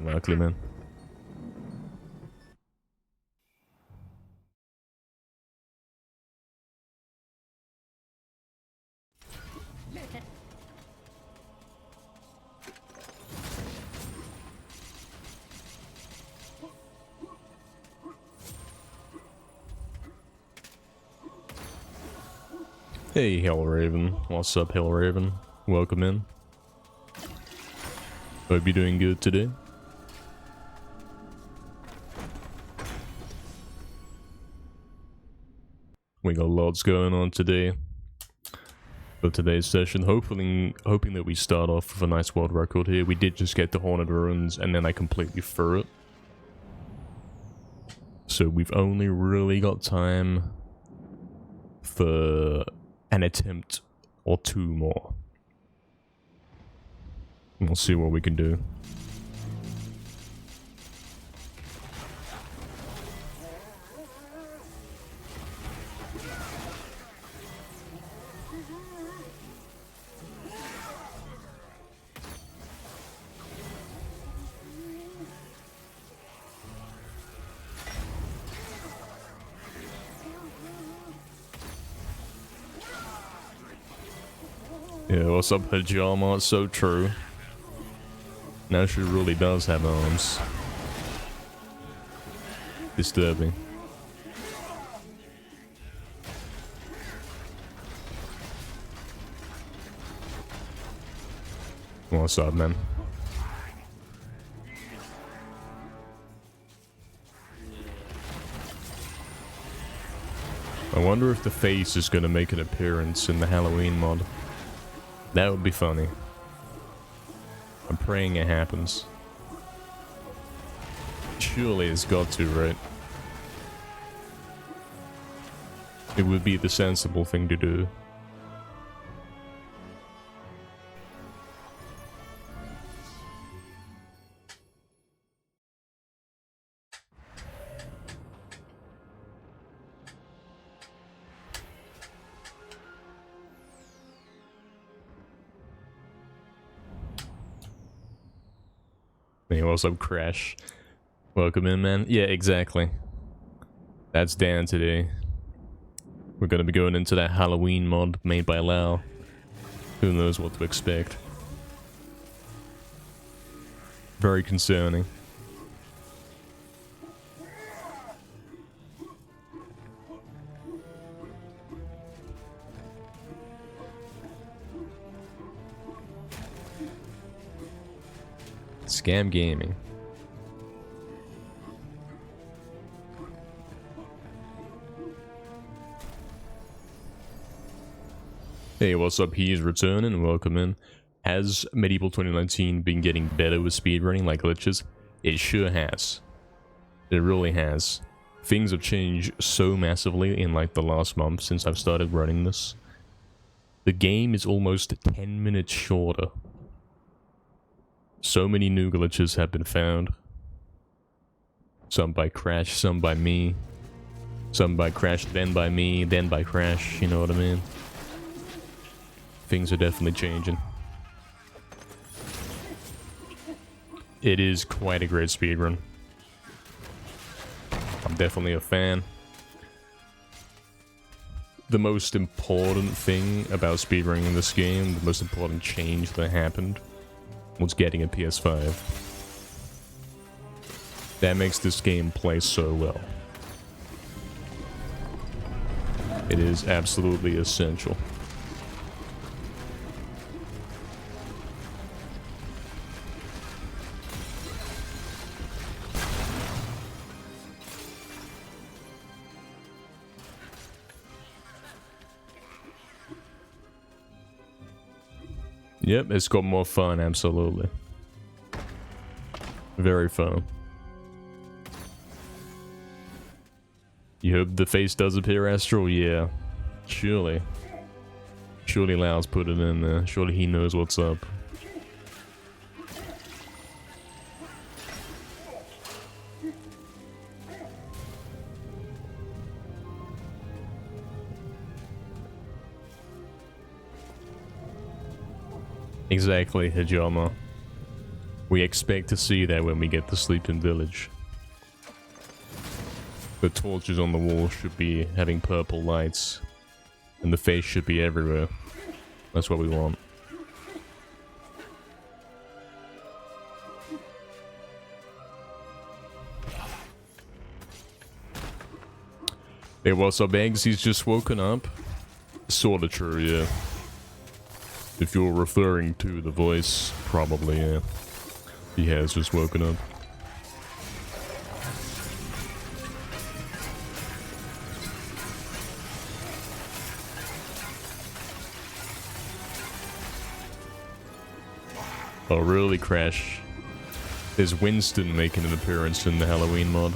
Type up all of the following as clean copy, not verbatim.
verkligen men. Hey Hellraven, what's up Hellraven? Welcome in. Hope you're doing good today. We got lots going on today for today's session. Hoping that we start off with a nice world record here. We did just get the Haunted Ruins and then I completely threw it. So we've only really got time for an attempt or two more. We'll see what we can do. Yeah, what's up, Hajama? It's so true. Now she really does have arms. Disturbing. What's up, man? I wonder if the face is gonna make an appearance in the Halloween mod. That would be funny. I'm praying it happens. Surely it's got to, right? It would be the sensible thing to do. Hey, what's up, Crash? Welcome in, man. Yeah, exactly. That's Dan today. We're gonna be going into that Halloween mod made by Lau. Who knows what to expect. Very concerning. Scam gaming. Hey, what's up? He's returning. Welcome in. Has Medieval 2019 been getting better with speedrunning like glitches? It sure has. It really has. Things have changed so massively in like the last month since I've started running this. The game is almost 10 minutes shorter. So many new glitches have been found. Some by Crash, some by me. Some by Crash, then by me, then by Crash, you know what I mean? Things are definitely changing. It is quite a great speedrun. I'm definitely a fan. The most important thing about speedrunning in this game, the most important change that happened, was getting a PS5. That makes this game play so well. It is absolutely essential. Yep, it's got more fun, absolutely. Very fun. You hope the face does appear, Astral? Yeah. Surely. Surely Lau's put it in there. Surely he knows what's up. Exactly, Hijama. We expect to see that when we get to Sleeping Village. The torches on the wall should be having purple lights. And the face should be everywhere. That's what we want. Hey, what's up, Eggs? He's just woken up. Sorta true, yeah. If you're referring to the voice, probably, yeah. He has just woken up. Oh, really, Crash? Is Winston making an appearance in the Halloween mod?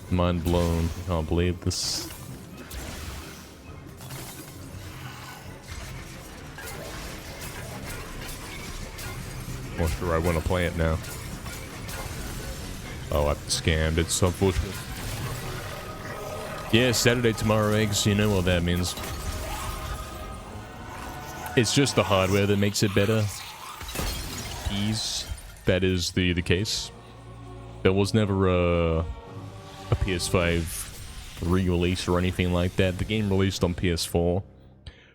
Mind blown. I can't believe this. Not sure I want to play it now. Oh, I've been scammed. It's unfortunate. Yeah, Saturday tomorrow, Eggs. You know what that means. It's just the hardware that makes it better. That is the case. There was never a PS5 re-release or anything like that. The game released on PS4.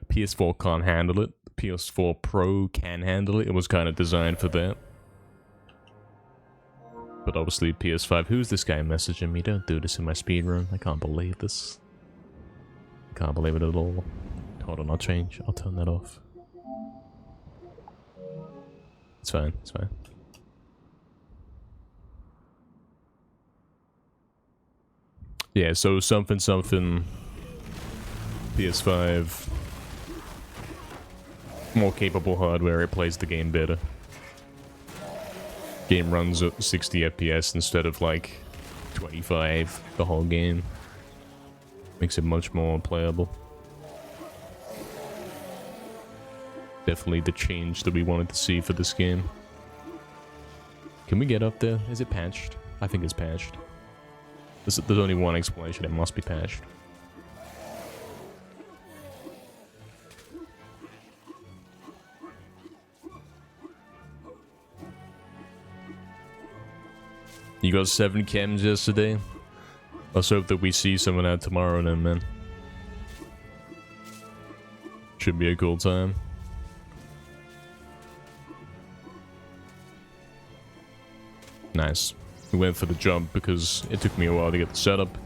PS4 can't handle it. PS4 Pro can handle it. It was kind of designed for that. But obviously PS5. Who's this guy messaging me? Don't do this in my speedrun. I can't believe this. I can't believe it at all. Hold on, I'll turn that off. It's fine, it's fine. Yeah, so something PS5 more capable hardware, it plays the game better. Game runs at 60 FPS instead of like 25 the whole game. Makes it much more playable. Definitely the change that we wanted to see for this game. Can we get up there? Is it patched? I think it's patched. There's only one explanation, it must be patched. You got 7 chems yesterday? Let's hope that we see someone out tomorrow then, man. Should be a cool time. Nice. We went for the jump because it took me a while to get the setup.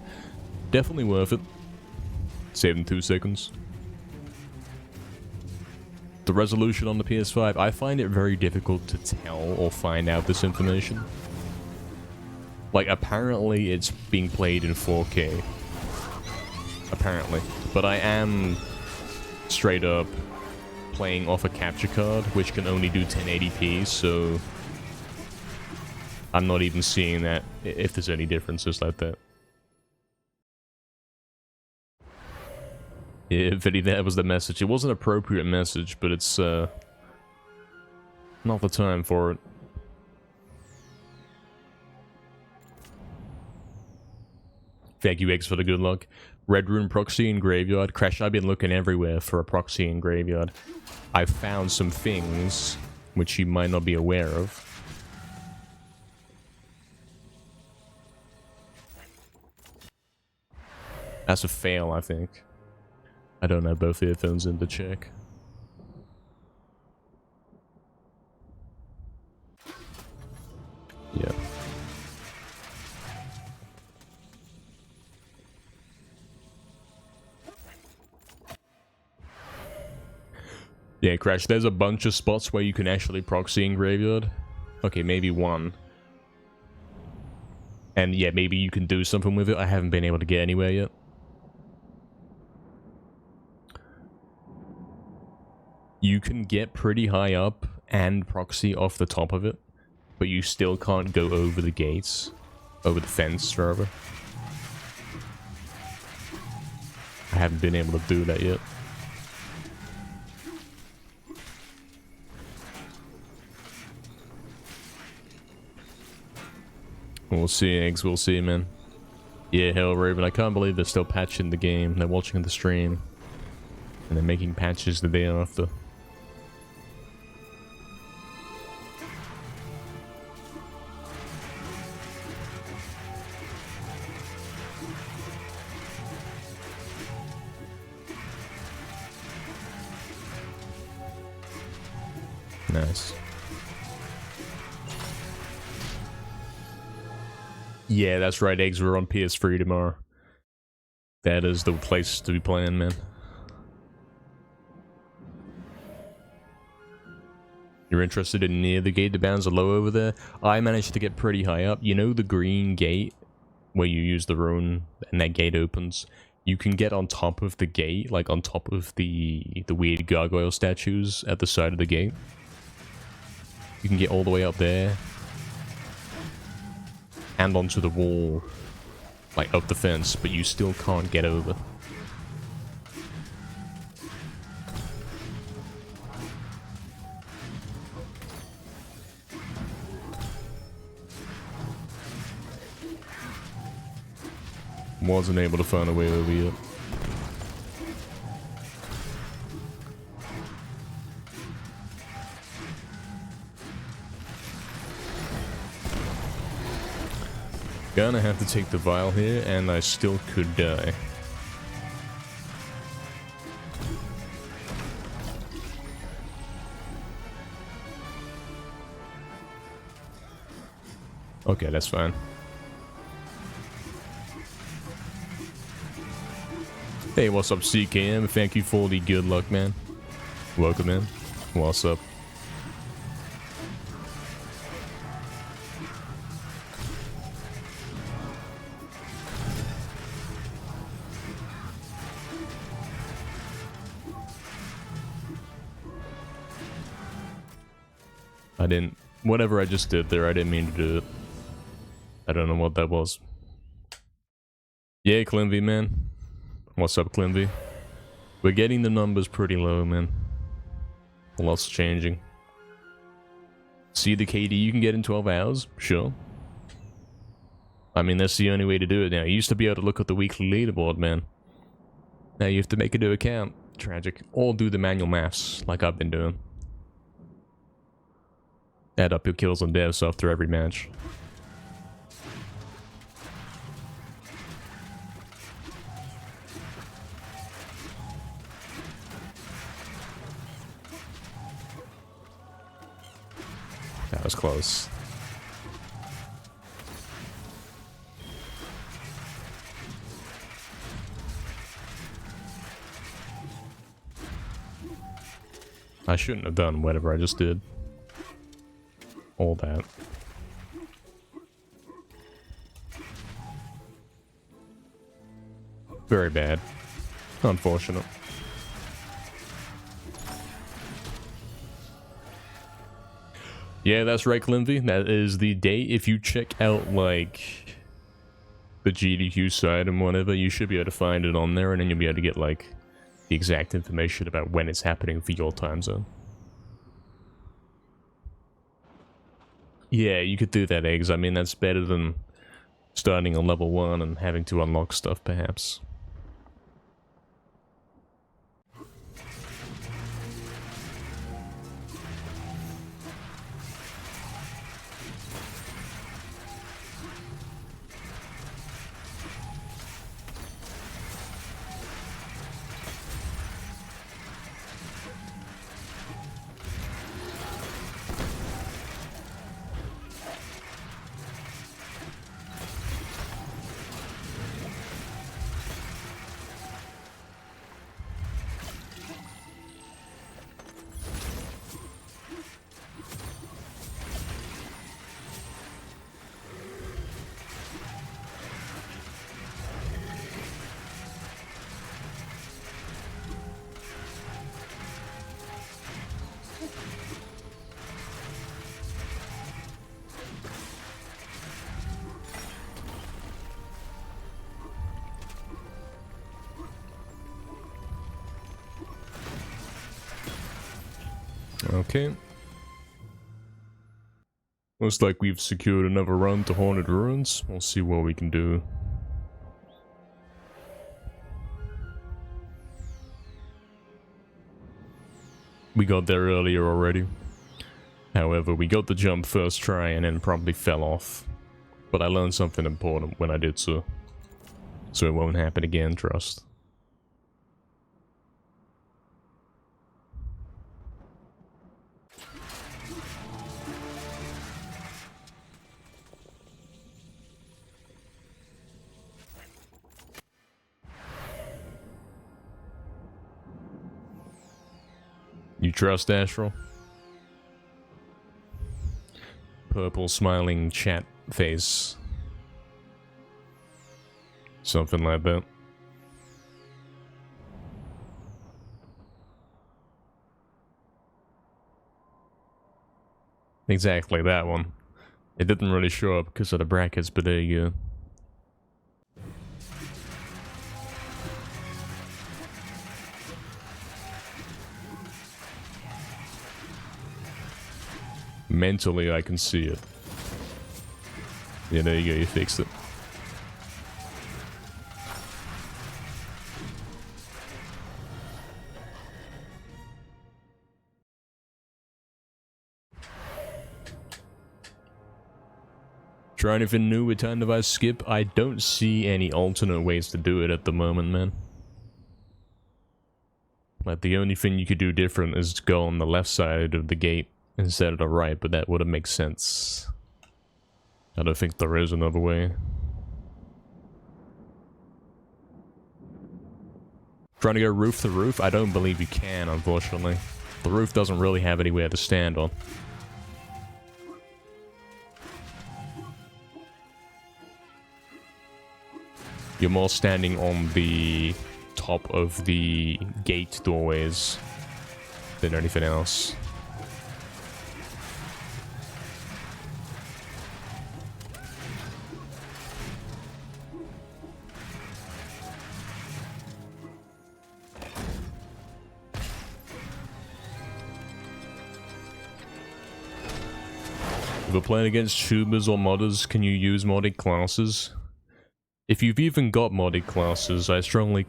Definitely worth it. Saved in 2 seconds. The resolution on the PS5, I find it very difficult to tell or find out this information. Like, apparently it's being played in 4K. Apparently. But I am straight up playing off a capture card, which can only do 1080p, so I'm not even seeing that, if there's any differences like that. Yeah, Viddy, that was the message. It was an appropriate message, but it's, not the time for it. Thank you, Eggs, for the good luck. Red Rune proxy in Graveyard. Crash, I've been looking everywhere for a proxy in Graveyard. I've found some things which you might not be aware of. That's a fail, I think. I don't have both earphones in to check. Yeah. Yeah, Crash, there's a bunch of spots where you can actually proxy in Graveyard. Okay, maybe one. And yeah, maybe you can do something with it. I haven't been able to get anywhere yet. You can get pretty high up and proxy off the top of it, but you still can't go over the gates. Over the fence, rather. I haven't been able to do that yet. We'll see, Eggs, we'll see, man. Yeah, hell, Raven, I can't believe they're still patching the game. They're watching the stream. And they're making patches the day after. Nice. Yeah, that's right, eggs. We're on PS3 tomorrow. That is the place to be playing, man. You're interested in near the gate? The bounds are low over there. I managed to get pretty high up. You know the green gate where you use the rune and that gate opens? You can get on top of the gate, like on top of the weird gargoyle statues at the side of the gate. You can get all the way up there and onto the wall, like up the fence, but you still can't get over. Wasn't able to find a way over yet. Gonna have to take the vial here, and I still could die. Okay, that's fine. Hey, what's up, CKM? Thank you for the good luck, man. Welcome in. What's up? I didn't... Whatever I just did there, I didn't mean to do it. I don't know what that was. Yeah, Clinvy, man. What's up, Clinvy? We're getting the numbers pretty low, man. Lots changing. See the KD you can get in 12 hours? Sure. I mean, that's the only way to do it now. You used to be able to look at the weekly leaderboard, man. Now you have to make a new account. Tragic. Or do the manual maths, like I've been doing. Add up your kills and deaths after every match. That was close. I shouldn't have done whatever I just did. All that. Very bad. Unfortunate. Yeah, that's right, Clinvy. That is the date. If you check out, like, the GDQ site and whatever, you should be able to find it on there, and then you'll be able to get, like, the exact information about when it's happening for your time zone. Yeah, you could do that, Eggs. I mean, that's better than starting on level 1 and having to unlock stuff, perhaps. Okay. Looks like we've secured another run to Haunted Ruins. We'll see what we can do. We got there earlier already. However, we got the jump first try and then probably fell off. But I learned something important when I did so. So it won't happen again, trust. You trust Astral? Purple smiling chat face. Something like that. Exactly that one. It didn't really show up because of the brackets, but there you go. Mentally, I can see it. Yeah, there you go, you fixed it. Try anything new with time device skip? I don't see any alternate ways to do it at the moment, man. Like, the only thing you could do different is go on the left side of the gate instead of the right, but that wouldn't make sense. I don't think there is another way. Trying to go roof to roof? I don't believe you can, unfortunately. The roof doesn't really have anywhere to stand on. You're more standing on the top of the gate doorways than anything else. If you're playing against tubers or modders, can you use modded classes? If you've even got modded classes, I strongly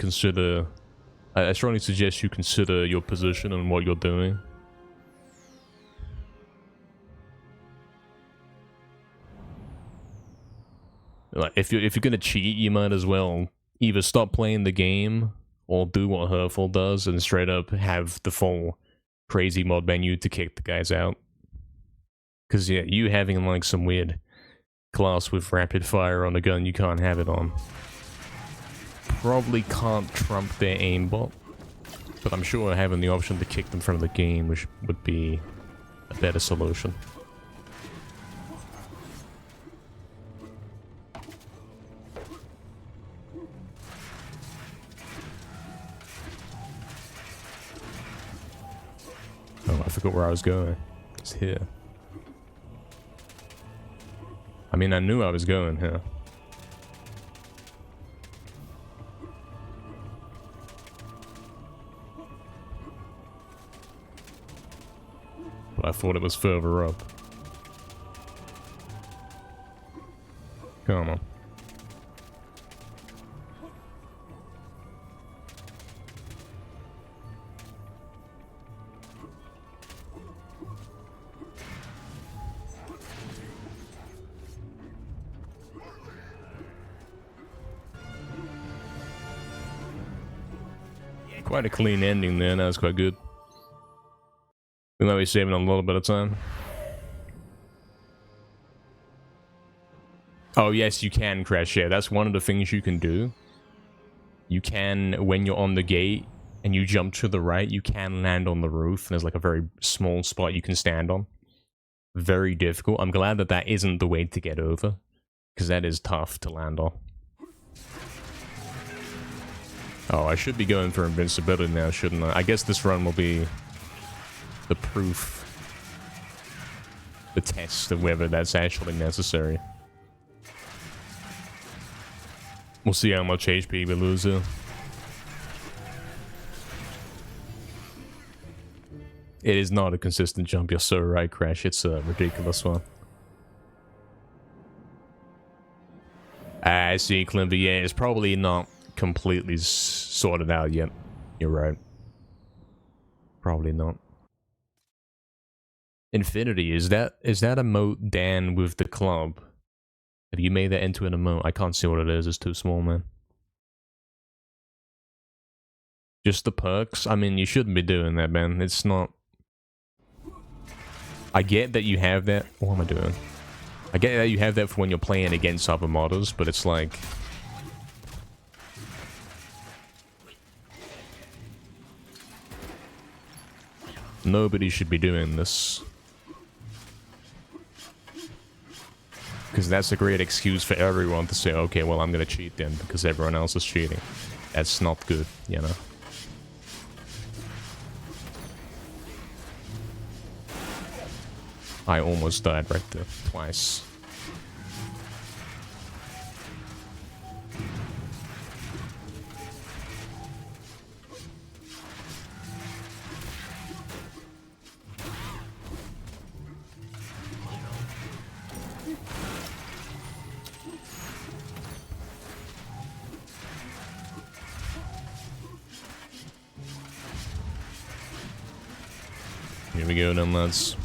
suggest you consider your position and what you're doing. Like, if you're gonna cheat, you might as well either stop playing the game or do what Hurtful does and straight up have the full crazy mod menu to kick the guys out. Because yeah, you having like some weird class with rapid fire on a gun you can't have it on probably can't trump their aimbot, but I'm sure having the option to kick them from the game which would be a better solution. Oh, I forgot where I was going. It's here. I mean, I knew I was going here. But I thought it was further up. Come on. Quite a clean ending there, that was quite good. We might be saving a little bit of time. Oh yes, you can crash, yeah, that's one of the things you can do. You can, when you're on the gate and you jump to the right, you can land on the roof. And there's like a very small spot you can stand on. Very difficult. I'm glad that that isn't the way to get over, because that is tough to land on. Oh, I should be going for invincibility now, shouldn't I? I guess this run will be the proof, the test of whether that's actually necessary. We'll see how much HP we lose here. It is not a consistent jump, you're so right, Crash. It's a ridiculous one. I see, Climber. Yeah, it's probably not completely sorted out yet. You're right. Probably not. Infinity, is that emote Dan with the club? Have you made that into an emote? I can't see what it is, it's too small, man. Just the perks? I mean, you shouldn't be doing that, man. It's not... I get that you have that... What am I doing? I get that you have that for when you're playing against other modders, but it's like... Nobody should be doing this. Because that's a great excuse for everyone to say, okay, well, I'm gonna cheat then, because everyone else is cheating. That's not good, you know? I almost died right there, twice. Here we go then, lads.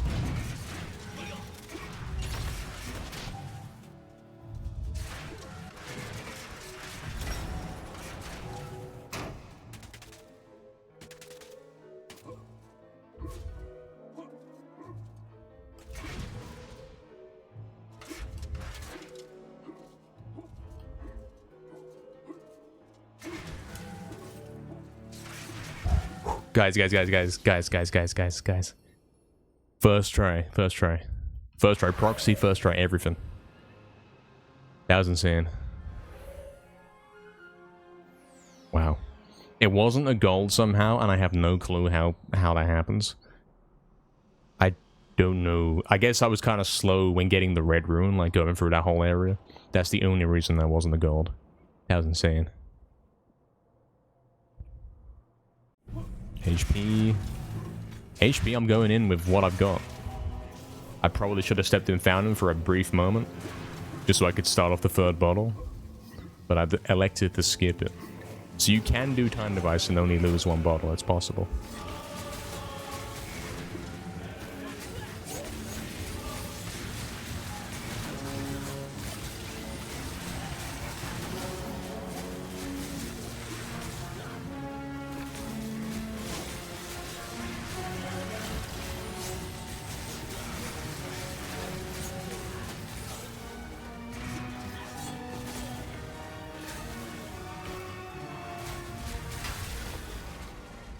Guys. First try. Proxy, first try, everything. That was insane. Wow. It wasn't a gold somehow, and I have no clue how that happens. I don't know. I guess I was kind of slow when getting the red rune, like going through that whole area. That's the only reason that wasn't a gold. That was insane. HP, I'm going in with what I've got. I probably should have stepped in Fountain for a brief moment, just so I could start off the third bottle, but I elected to skip it. So you can do Time Device and only lose one bottle, it's possible.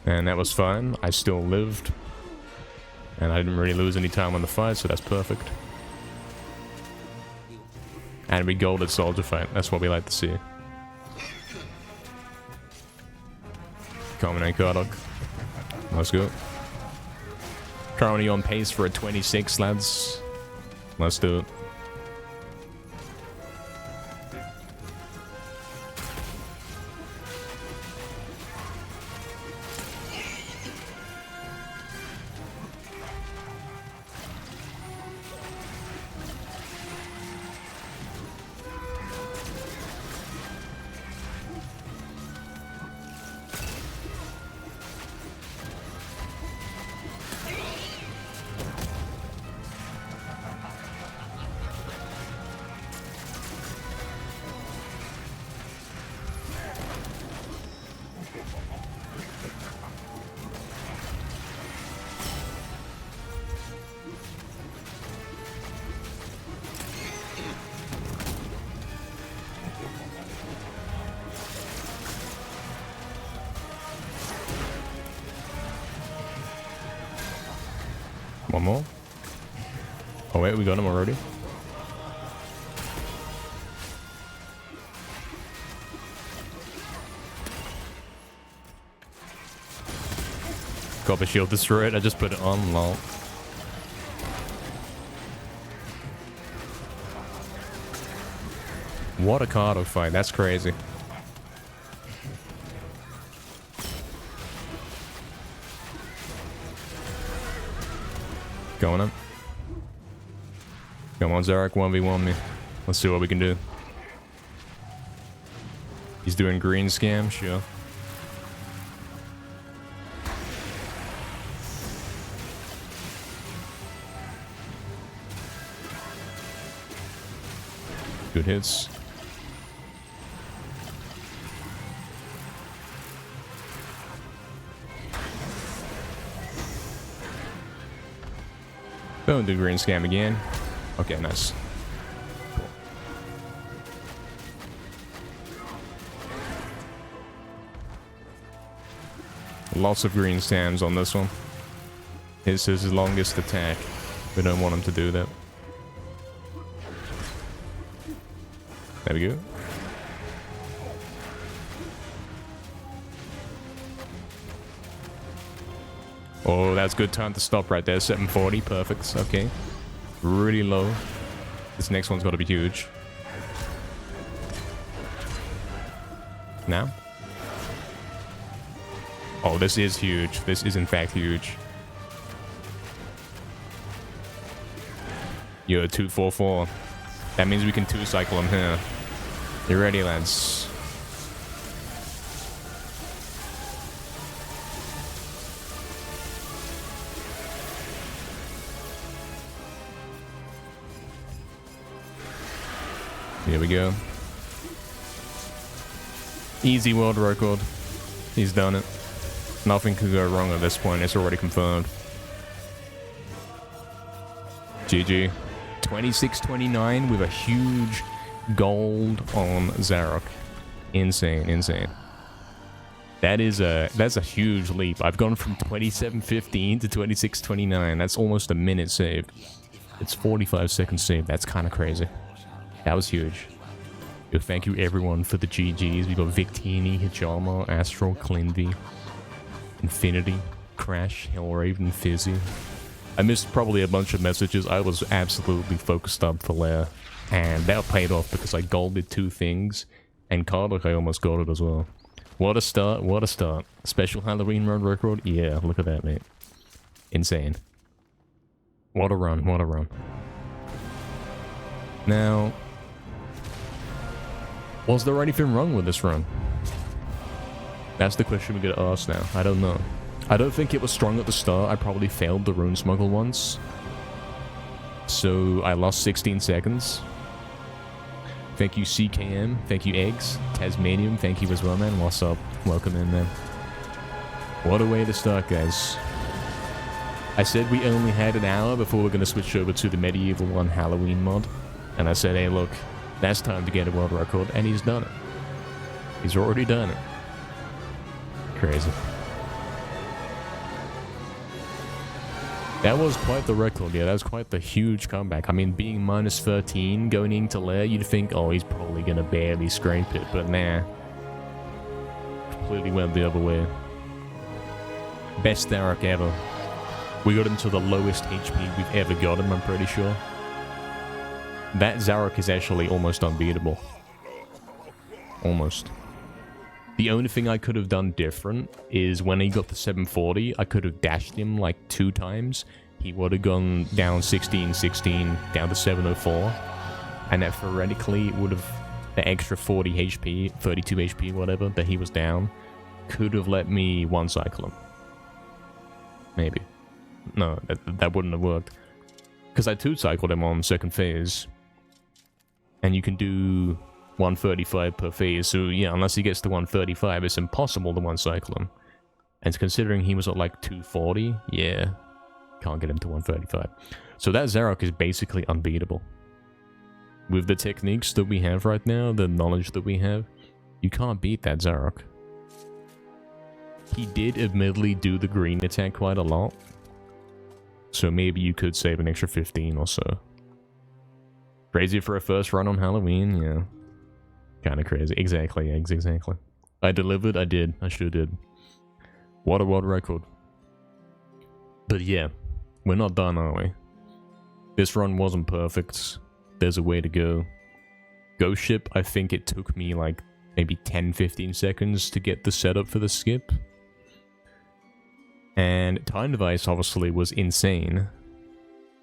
And that was fine. I still lived. And I didn't really lose any time on the fight, so that's perfect. And we golded soldier fight. That's what we like to see. Coming in, Kardok. Let's go. Currently on pace for a 26, lads. Let's do it. One more. Oh wait, we got him already. Copper shield destroyed. I just put it on. Lol. What a Cardo fight. That's crazy. Going up. Come on, Zarok, 1v1 me. Let's see what we can do. He's doing green scam, sure. Good hits. Don't do green scam again. Okay, nice. Cool. Lots of green scams on this one. It's his longest attack. We don't want him to do that. There we go. Oh, that's good time to stop right there. 740, perfect. Okay. Really low. This next one's got to be huge. Now? Oh, this is huge. This is in fact huge. Yo, 244. That means we can 2-cycle him here. You ready, lads? Here we go. Easy world record. He's done it. Nothing could go wrong at this point. It's already confirmed. GG. 26-29 with a huge gold on Zarok. Insane, insane. That's a huge leap. I've gone from 27-15 to 26-29. That's almost a minute saved. It's 45 seconds saved. That's kind of crazy. That was huge. Yo, thank you everyone for the GGs. We got Victini, Hijama, Astral, Clindy, Infinity, Crash, Hellraven, Fizzy. I missed probably a bunch of messages. I was absolutely focused up for Lair. And that paid off because I golded 2 things. And Cardiff, I almost got it as well. What a start, what a start. Special Halloween run record? Yeah, look at that, mate. Insane. What a run, what a run. Now, was there anything wrong with this run? That's the question we gotta ask now. I don't know. I don't think it was strong at the start. I probably failed the rune smuggle once. So I lost 16 seconds. Thank you CKM, thank you Eggs, Tasmanium, thank you as well, man. What's up? Welcome in, man. What a way to start, guys. I said we only had an hour before we're gonna switch over to the Medieval 1 Halloween mod. And I said, hey look, that's time to get a world record, and he's done it. He's already done it. Crazy. That was quite the record, yeah, that was quite the huge comeback. I mean, being minus 13 going into Lair, you'd think, oh, he's probably gonna barely scrape it, but nah. Completely went the other way. Best Zarok ever. We got him to the lowest HP we've ever got him, I'm pretty sure. That Zarok is actually almost unbeatable. Almost. The only thing I could have done different is when he got the 740, I could have dashed him like 2 times. He would have gone down 16-16, down to 704. And that theoretically would have, the extra 40 HP, 32 HP, whatever, that he was down, could have let me 1-cycle him. Maybe. No, that wouldn't have worked. Because I 2-cycled him on second phase. And you can do 135 per phase, so yeah, unless he gets to 135, it's impossible to 1-cycle him. And considering he was at like 240, yeah, can't get him to 135. So that Zarok is basically unbeatable. With the techniques that we have right now, the knowledge that we have, you can't beat that Zarok. He did admittedly do the green attack quite a lot, so maybe you could save an extra 15 or so. Crazy for a first run on Halloween, yeah. Kinda crazy. Exactly, eggs, exactly. I delivered, I did. I sure did. What a world record. But yeah, we're not done, are we? This run wasn't perfect. There's a way to go. Ghost Ship, I think it took me like maybe 10-15 seconds to get the setup for the skip. And Time Device obviously was insane.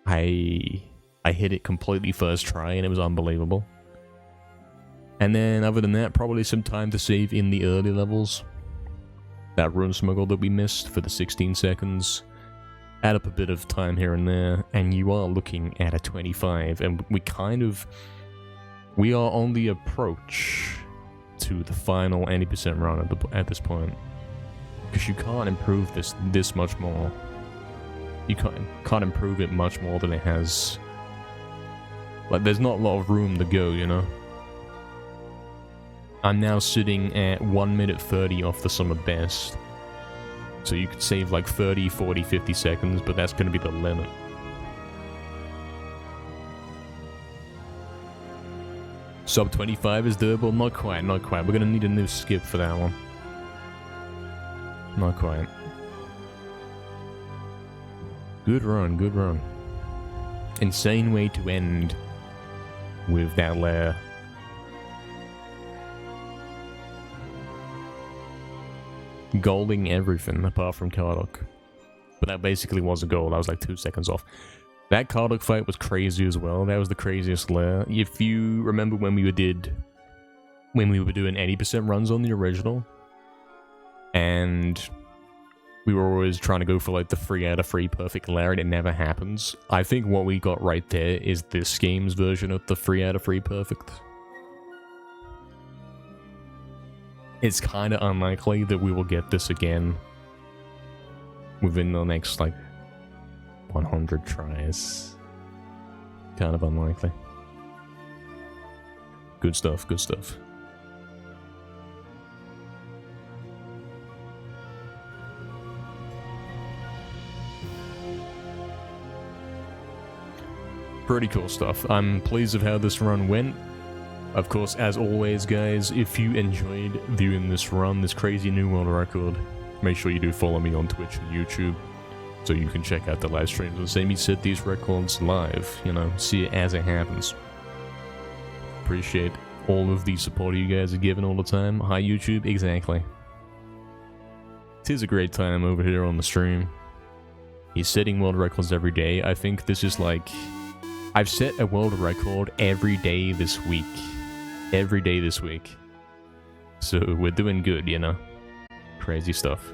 I hit it completely first try and it was unbelievable. And then other than that, probably some time to save in the early levels. That rune smuggle that we missed for the 16 seconds. Add up a bit of time here and there, and you are looking at a 25. And we are on the approach to the final 80% run at this point. Because you can't improve this much more. You can't improve it much more than it has. Like, there's not a lot of room to go, you know? I'm now sitting at 1 minute 30 off the summer best. So you could save like 30, 40, 50 seconds, but that's going to be the limit. Sub 25 is doable? Not quite, not quite. We're going to need a new skip for that one. Not quite. Good run, good run. Insane way to end with that lair. Golding everything apart from Kardok. But that basically was a goal. I was like 2 seconds off. That Kardok fight was crazy as well. That was the craziest lair. If you remember when we were doing 80% runs on the original, and we were always trying to go for like the 3 out of 3 perfect lair, and it never happens. I think what we got right there is this game's version of the 3 out of 3 perfect. It's kind of unlikely that we will get this again within the next like 100 tries. Kind of unlikely. Good stuff, good stuff. Pretty cool stuff. I'm pleased with how this run went. Of course, as always, guys, if you enjoyed viewing this run, this crazy new world record, make sure you do follow me on Twitch and YouTube, so you can check out the live streams and see me set these records live, you know, see it as it happens. Appreciate all of the support you guys are giving all the time. Hi, YouTube, exactly. Tis a great time over here on the stream. He's setting world records every day. I think this is like... I've set a world record every day this week. Every day this week. So we're doing good, you know? Crazy stuff.